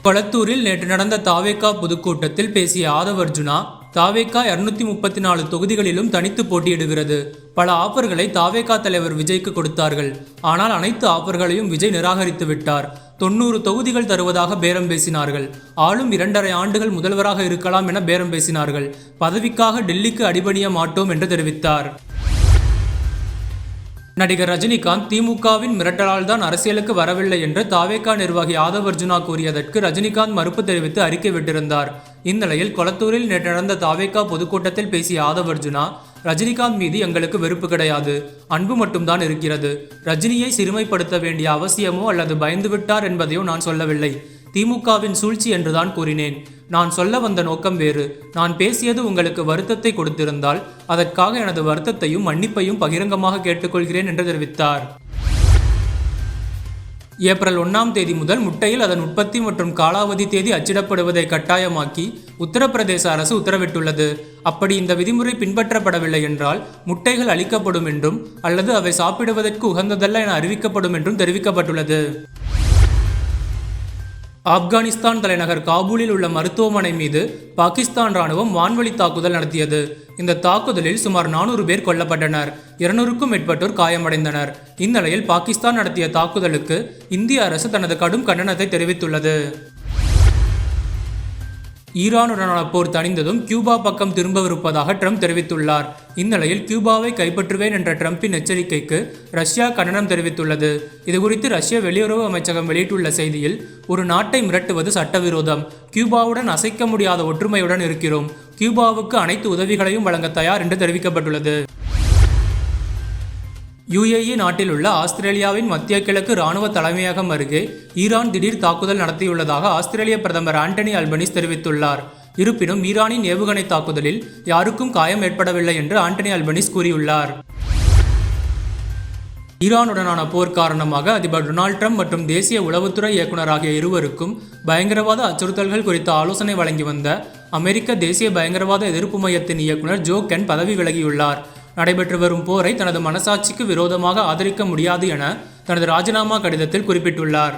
கொளத்தூரில் நேற்று நடந்த தாவேகா பொதுக்கூட்டத்தில் பேசிய ஆதவ் அர்ஜுனா, தாவேகா 234 தொகுதிகளிலும் தனித்து போட்டியிடுகிறது. பல ஆஃபர்களை தாவேகா தலைவர் விஜய்க்கு கொடுத்தார்கள். ஆனால் அனைத்து ஆஃபர்களையும் விஜய் நிராகரித்து விட்டார். 90 தொகுதிகள் தருவதாக பேரம் பேசினார்கள். ஆளும் 2.5 ஆண்டுகள் முதல்வராக இருக்கலாம் என பேரம் பேசினார்கள். பதவிக்காக டெல்லிக்கு அடிபணிய மாட்டோம் என்று தெரிவித்தார். நடிகர் ரஜினிகாந்த் திமுகவின் மிரட்டலால் தான் அரசியலுக்கு வரவில்லை என்று தாவேகா நிர்வாகி ஆதவ் அர்ஜுனா கூறியதற்கு ரஜினிகாந்த் மறுப்பு தெரிவித்து அறிக்கை விட்டிருந்தார். இந்நிலையில் கொளத்தூரில் நேற்று நடந்த தாவேகா பொதுக்கூட்டத்தில் பேசிய ஆதவ் அர்ஜுனா, ரஜினிகாந்த் மீது எங்களுக்கு வெறுப்பு கிடையாது, அன்பு மட்டும்தான் இருக்கிறது. ரஜினியை சிறுமைப்படுத்த வேண்டிய அவசியமோ அல்லது பயந்துவிட்டார் என்பதையோ நான் சொல்லவில்லை. திமுகவின் சூழ்ச்சி என்றுதான் கூறினேன். நான் சொல்ல வந்த நோக்கம் வேறு. நான் பேசியது உங்களுக்கு வருத்தத்தை கொடுத்திருந்தால் அதற்காக எனது வருத்தத்தையும் மன்னிப்பையும் பகிரங்கமாக கேட்டுக்கொள்கிறேன் என்று தெரிவித்தார். ஏப்ரல் 1ஆம் தேதி முதல் முட்டையில் அதன் உற்பத்தி மற்றும் காலாவதி தேதி அச்சிடப்படுவதை கட்டாயமாக்கி உத்தரப்பிரதேச அரசு உத்தரவிட்டுள்ளது. அப்படி இந்த விதிமுறை பின்பற்றப்படவில்லை என்றால் முட்டைகள் அளிக்கப்படும் என்றும் அல்லது அவை சாப்பிடுவதற்கு உகந்ததல்ல என அறிவிக்கப்படும் என்றும் தெரிவிக்கப்பட்டுள்ளது. ஆப்கானிஸ்தான் தலைநகர் காபூலில் உள்ள மருத்துவமனை மீது பாகிஸ்தான் ராணுவம் வான்வழி தாக்குதல் நடத்தியது. இந்த தாக்குதலில் சுமார் 400 பேர் கொல்லப்பட்டனர். 200க்கும் மேற்பட்டோர் காயமடைந்தனர். இந்நிலையில் பாகிஸ்தான் நடத்திய தாக்குதலுக்கு இந்திய அரசு தனது கடும் கண்டனத்தை தெரிவித்துள்ளது. ஈரானுடனான போர் தணிந்ததும் கியூபா பக்கம் திரும்பவிருப்பதாக ட்ரம்ப் தெரிவித்துள்ளார். இந்நிலையில் கியூபாவை கைப்பற்றுவேன் என்ற ட்ரம்பின் எச்சரிக்கைக்கு ரஷ்யா கண்டனம் தெரிவித்துள்ளது. இதுகுறித்து ரஷ்ய வெளியுறவு அமைச்சகம் வெளியிட்டுள்ள செய்தியில், ஒரு நாட்டை மிரட்டுவது சட்டவிரோதம். கியூபாவுடன் அசைக்க முடியாத ஒற்றுமையுடன் இருக்கிறோம். கியூபாவுக்கு அனைத்து உதவிகளையும் வழங்க தயார் என்று தெரிவிக்கப்பட்டுள்ளது. UAE நாட்டில் உள்ள ஆஸ்திரேலியாவின் மத்திய கிழக்கு இராணுவ தலைமையகம் அருகே ஈரான் திடீர் தாக்குதல் நடத்தியுள்ளதாக ஆஸ்திரேலிய பிரதமர் ஆண்டனி அல்பனீஸ் தெரிவித்துள்ளார். இருப்பினும் ஈரானின் ஏவுகணை தாக்குதலில் யாருக்கும் காயம் ஏற்படவில்லை என்று ஆண்டனி அல்பனீஸ் கூறியுள்ளார். ஈரானுடனான போர் காரணமாக அதிபர் டொனால்ட் ட்ரம்ப் மற்றும் தேசிய உளவுத்துறை இயக்குனர் ஆகிய இருவருக்கும் பயங்கரவாத அச்சுறுத்தல்கள் குறித்த ஆலோசனை வழங்கி வந்த அமெரிக்க தேசிய பயங்கரவாத எதிர்ப்பு மையத்தின் இயக்குனர் ஜோ கென் பதவி விலகியுள்ளார். நடைபெற்று வரும் போரை தனது மனசாட்சிக்கு விரோதமாக ஆதரிக்க முடியாது என தனது ராஜினாமா கடிதத்தில் குறிப்பிட்டுள்ளார்.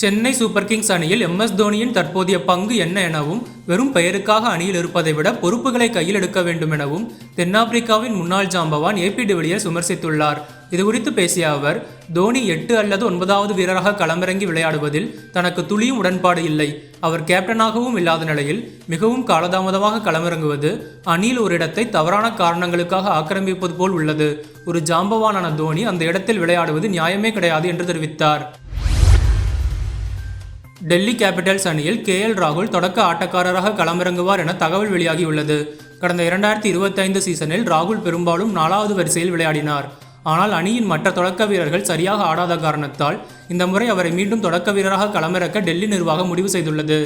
சென்னை சூப்பர் கிங்ஸ் அணியில் MS தோனியின் தற்போதைய பங்கு என்ன எனவும், வெறும் பெயருக்காக அணியில் இருப்பதை விட பொறுப்புகளை கையில் எடுக்க வேண்டும் எனவும் தென்னாப்பிரிக்காவின் முன்னாள் ஜாம்பவான் AP டிவிலியர்ஸ் விமர்சித்துள்ளார். இதுகுறித்து பேசிய அவர், தோனி 8 அல்லது 9வது வீரராக களமிறங்கி விளையாடுவதில் தனக்கு துளியும் உடன்பாடு இல்லை. அவர் கேப்டனாகவும் இல்லாத நிலையில் மிகவும் காலதாமதமாக களமிறங்குவது அணியில் ஒரு இடத்தை தவறான காரணங்களுக்காக ஆக்கிரமிப்பது போல் உள்ளது. ஒரு ஜாம்பவானான தோனி அந்த இடத்தில் விளையாடுவது நியாயமே கிடையாது என்று தெரிவித்தார். டெல்லி கேபிட்டல்ஸ் அணியில் KL ராகுல் தொடக்க ஆட்டக்காரராக களமிறங்குவார் என தகவல் வெளியாகியுள்ளது. கடந்த 2025 சீசனில் ராகுல் பெரும்பாலும் 4வது வரிசையில் விளையாடினார். ஆனால் அணியின் மற்ற தொடக்க வீரர்கள் சரியாக ஆடாத காரணத்தால் இந்த முறை அவரை மீண்டும் தொடக்க வீரராக களமிறக்க டெல்லி நிர்வாகம் முடிவு செய்துள்ளது.